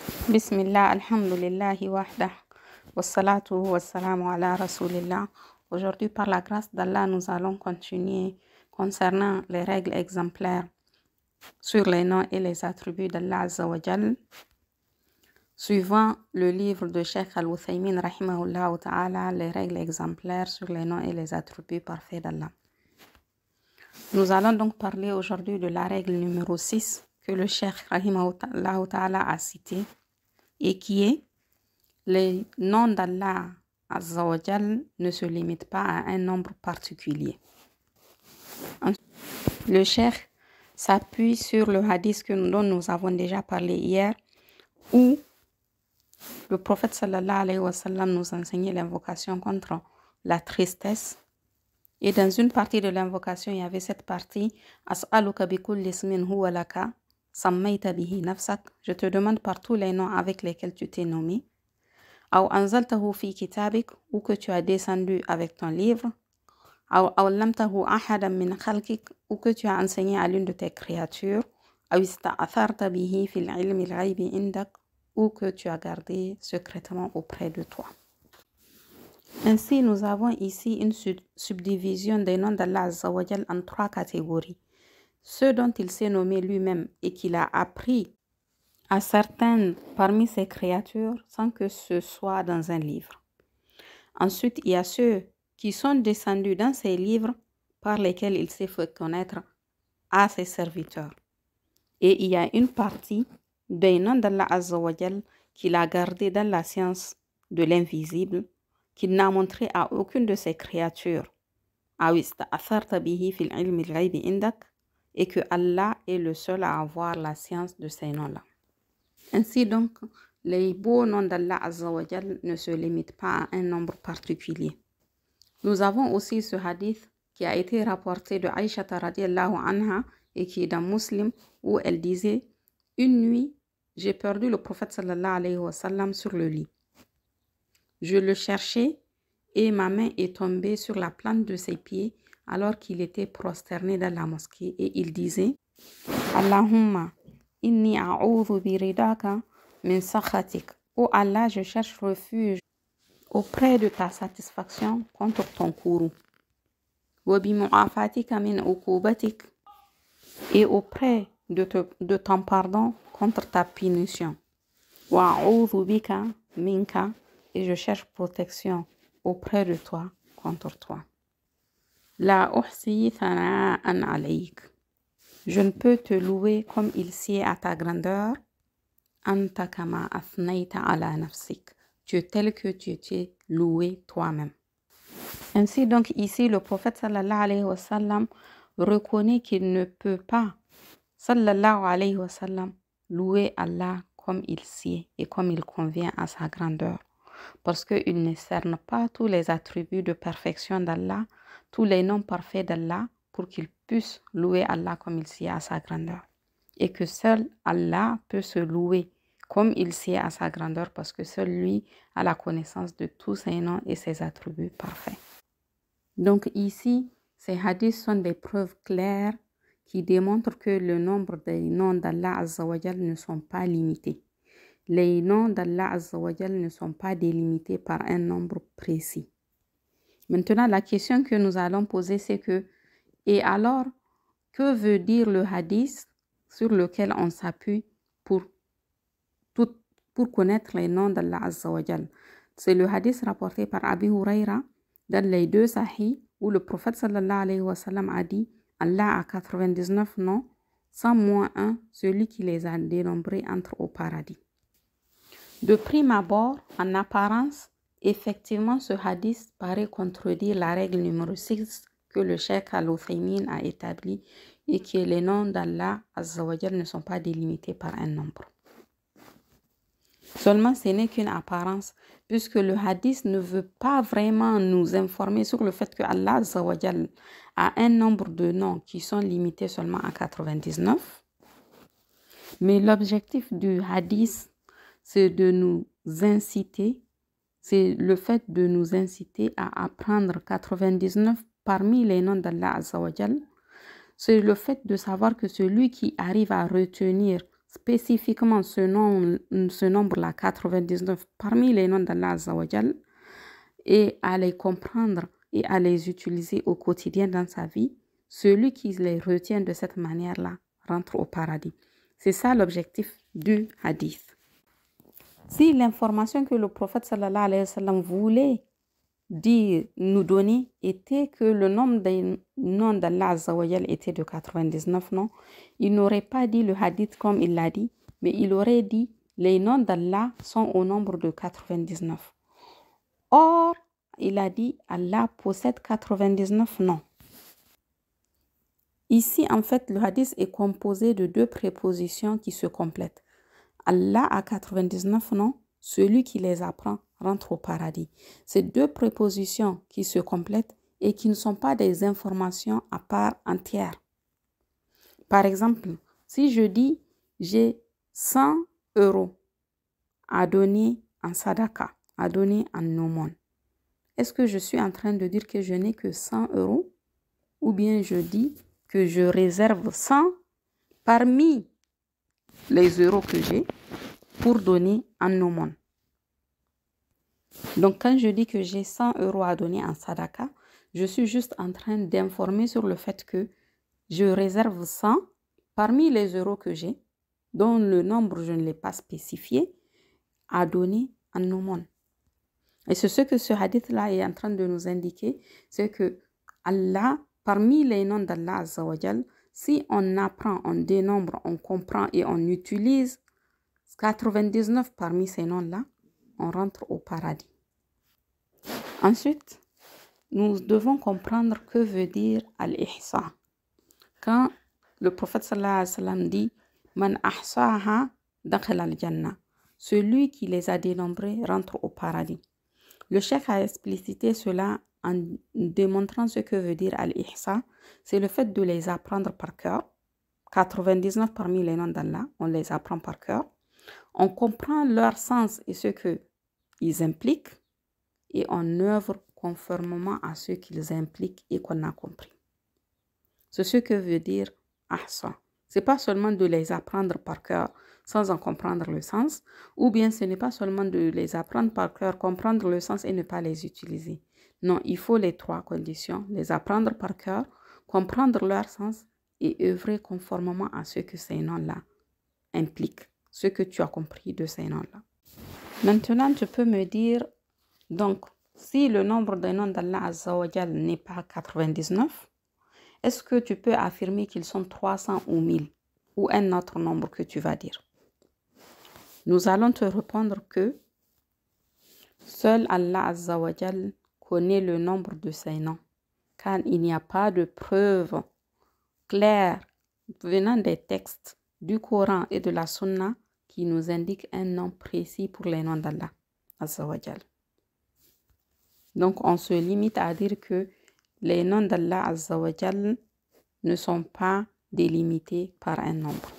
Bismillah, alhamdulillahi wahdah, wassalatu wassalamu ala rasulillah. Aujourd'hui, par la grâce d'Allah, nous allons continuer concernant les règles exemplaires sur les noms et les attributs d'Allah Azza wa Jal, suivant le livre de Cheikh Al-Uthaymin rahimahullah ta'ala, les règles exemplaires sur les noms et les attributs parfaits d'Allah. Nous allons donc parler aujourd'hui de la règle numéro 6 que le Cheikh rahimahullah ta'ala a citée et qui est: les noms d'Allah Azza wa Jal ne se limitent pas à un nombre particulier. Le Cheikh s'appuie sur le hadith dont nous avons déjà parlé hier, où le prophète sallallahu alayhi wa sallam nous enseignait l'invocation contre la tristesse. Et dans une partie de l'invocation, il y avait cette partie: As'aluka bi kulli ismin huwa laka sammayta bihi nafsak. Je te demande par tous les noms avec lesquels tu t'es nommé. Aw anzaltahu fi kitabik, ou que tu as descendu avec ton livre. Aw allamtahu ahadan min khalqik, ou que tu as enseigné à l'une de tes créatures. Aw ista'atharta bihi fil ilmi al-ghaybi indak, ou que tu as gardé secrètement auprès de toi. Ainsi, nous avons ici une subdivision des noms d'Allah Azza wa Jal en 3 catégories. Ceux dont il s'est nommé lui-même et qu'il a appris à certaines parmi ses créatures sans que ce soit dans un livre. Ensuite, il y a ceux qui sont descendus dans ces livres par lesquels il s'est fait connaître à ses serviteurs. Et il y a une partie des noms d'Allah Azza wa Jal qu'il a gardé dans la science de l'invisible, qu'il n'a montré à aucune de ses créatures, et que Allah est le seul à avoir la science de ces noms-là. Ainsi donc, les beaux noms d'Allah Azza wa Jal ne se limitent pas à un nombre particulier. Nous avons aussi ce hadith qui a été rapporté de Aïcha radiallahu anha et qui est dans Muslim, où elle disait: une nuit, j'ai perdu le prophète sallallahu alayhi wa sallam sur le lit. Je le cherchais et ma main est tombée sur la plante de ses pieds alors qu'il était prosterné dans la mosquée, et il disait: Allahumma inni a'udhu biridaka min sakhatik. Oh Allah, je cherche refuge auprès de ta satisfaction contre ton courroux. Wa bi mu'afatika min uqubatik, et auprès de ton pardon contre ta punition. Wa a'udhu bika minka, et je cherche protection auprès de toi contre toi. La uhsi thana'an alayk. Je ne peux te louer comme il sied à ta grandeur. Anta kama athnayta ala nafsik. Tu es tel que tu t'es loué toi-même. Ainsi donc ici le prophète sallallahu alayhi wa sallam reconnaît qu'il ne peut pas, sallallahu alayhi wa sallam, louer Allah comme il sied et comme il convient à sa grandeur, parce qu'il ne cerne pas tous les attributs de perfection d'Allah, tous les noms parfaits d'Allah, pour qu'il puisse louer Allah comme il sied à sa grandeur. Et que seul Allah peut se louer comme il sied à sa grandeur, parce que seul lui a la connaissance de tous ses noms et ses attributs parfaits. Donc ici, ces hadiths sont des preuves claires qui démontrent que le nombre des noms d'Allah Azza wa Jal ne sont pas limités. Les noms d'Allah Azza wa Jal ne sont pas délimités par un nombre précis. Maintenant, la question que nous allons poser, c'est que, et alors, que veut dire le hadith sur lequel on s'appuie pour connaître les noms d'Allah Azza wa Jal? C'est le hadith rapporté par Abi Huraira dans les 2 sahih, où le prophète sallallahu alayhi wa sallam a dit: Allah a 99 noms, sans moins un, celui qui les a dénombrés entre au paradis. De prime abord, en apparence, effectivement, ce hadith paraît contredire la règle numéro 6 que le Cheikh Al-Uthaymin a établie, et que les noms d'Allah Azza wa Jal ne sont pas délimités par un nombre. Seulement, ce n'est qu'une apparence, puisque le hadith ne veut pas vraiment nous informer sur le fait que Allah Azza wa Jal a un nombre de noms qui sont limités seulement à 99. Mais l'objectif du hadith, c'est de nous inciter, c'est le fait de nous inciter à apprendre 99 parmi les noms d'Allah Azza wa Jal. C'est le fait de savoir que celui qui arrive à retenir spécifiquement ce nombre-là, 99, parmi les noms d'Allah Azza wa Jal, et à les comprendre et à les utiliser au quotidien dans sa vie, celui qui les retient de cette manière-là rentre au paradis. C'est ça l'objectif du hadith. Si l'information que le prophète sallallahu alayhi wa sallam voulait nous donner était que le nombre des noms d'Allah Azza wa Jal était de 99 noms, il n'aurait pas dit le hadith comme il l'a dit, mais il aurait dit les noms d'Allah sont au nombre de 99. Or, il a dit Allah possède 99 noms. Ici, en fait, le hadith est composé de deux prépositions qui se complètent. Allah a 99 noms, celui qui les apprend rentre au paradis. Ces deux prépositions qui se complètent et qui ne sont pas des informations à part entière. Par exemple, si je dis j'ai 100 € à donner en sadaka, à donner en aumône, est-ce que je suis en train de dire que je n'ai que 100 € ou bien je dis que je réserve 100 parmi les euros que j'ai pour donner en aumône? Donc, quand je dis que j'ai 100 € à donner en sadaka, je suis juste en train d'informer sur le fait que je réserve 100 parmi les euros que j'ai, dont le nombre je ne l'ai pas spécifié, à donner en aumône. Et c'est ce que ce hadith-là est en train de nous indiquer, c'est que Allah, parmi les noms d'Allah Azza wa Jal, si on apprend, on dénombre, on comprend et on utilise 99 parmi ces noms-là, on rentre au paradis. Ensuite, nous devons comprendre que veut dire al-ihsa. Quand le prophète sallallahu alayhi wa sallam dit « Man ahsaha dakhal al-jannah », celui qui les a dénombrés rentre au paradis. Le cheikh a explicité cela en démontrant ce que veut dire al-ihsa. C'est le fait de les apprendre par cœur. 99 parmi les noms d'Allah, on les apprend par cœur. On comprend leur sens et ce qu'ils impliquent et on œuvre conformément à ce qu'ils impliquent et qu'on a compris. C'est ce que veut dire ahsa. Ce n'est pas seulement de les apprendre par cœur sans en comprendre le sens, ou bien ce n'est pas seulement de les apprendre par cœur, comprendre le sens et ne pas les utiliser. Non, il faut les trois conditions, les apprendre par cœur, comprendre leur sens et œuvrer conformément à ce que ces noms-là impliquent, ce que tu as compris de ces noms-là. Maintenant, tu peux me dire, donc, si le nombre de noms d'Allah Azza wa Jal n'est pas 99, est-ce que tu peux affirmer qu'ils sont 300 ou 1000 ou un autre nombre que tu vas dire? Nous allons te répondre que seul Allah Azza wa Jal connaît le nombre de ses noms, car il n'y a pas de preuve claire venant des textes du Coran et de la Sunna qui nous indiquent un nom précis pour les noms d'Allah Azza wa Jal. Donc on se limite à dire que les noms d'Allah Azza wa Jal ne sont pas délimités par un nombre.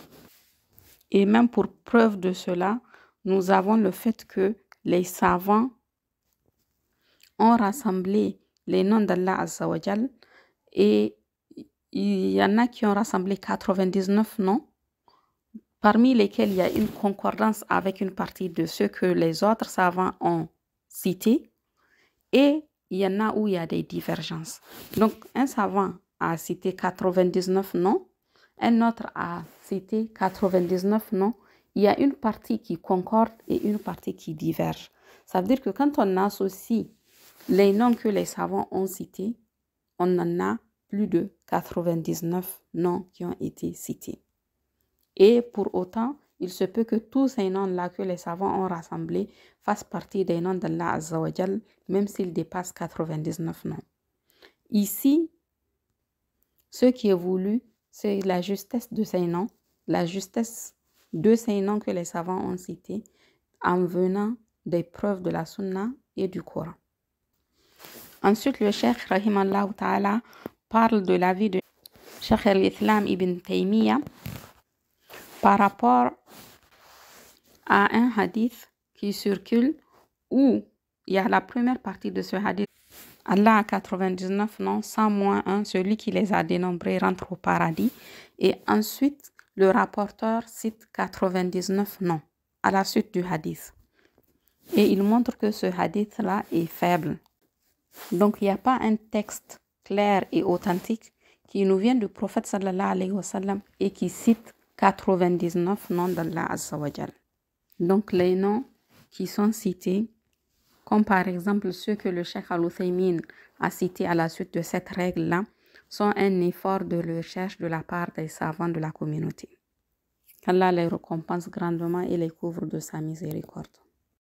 Et même pour preuve de cela, nous avons le fait que les savants ont rassemblé les noms d'Allah Azza wa Jal et il y en a qui ont rassemblé 99 noms, parmi lesquels il y a une concordance avec une partie de ceux que les autres savants ont cités et il y en a où il y a des divergences. Donc un savant a cité 99 noms, un autre a cité 99 noms. Il y a une partie qui concorde et une partie qui diverge. Ça veut dire que quand on associe les noms que les savants ont cités, on en a plus de 99 noms qui ont été cités. Et pour autant, il se peut que tous ces noms-là que les savants ont rassemblés fassent partie des noms d'Allah Azza wa Jal, même s'ils dépassent 99 noms. Ici, ce qui est voulu, c'est la justesse de ces noms, la justesse de ces noms que les savants ont cités en venant des preuves de la Sunna et du Coran. Ensuite, le Cheikh Rahimallah Ta'ala parle de l'avis de Cheikh al-Islam Ibn Taymiyyah par rapport à un hadith qui circule où il y a la première partie de ce hadith. Allah a 99 noms, 100 moins 1, celui qui les a dénombrés rentre au paradis. Et ensuite, le rapporteur cite 99 noms à la suite du hadith. Et il montre que ce hadith-là est faible. Donc, il n'y a pas un texte clair et authentique qui nous vient du prophète sallallahu alayhi wa sallam et qui cite 99 noms d'Allah Azza wa Jal. Donc, les noms qui sont cités, comme par exemple ceux que le Cheikh Al-Uthaymin a cités à la suite de cette règle-là, sont un effort de recherche de la part des savants de la communauté. Qu'Allah les récompense grandement et les couvre de sa miséricorde.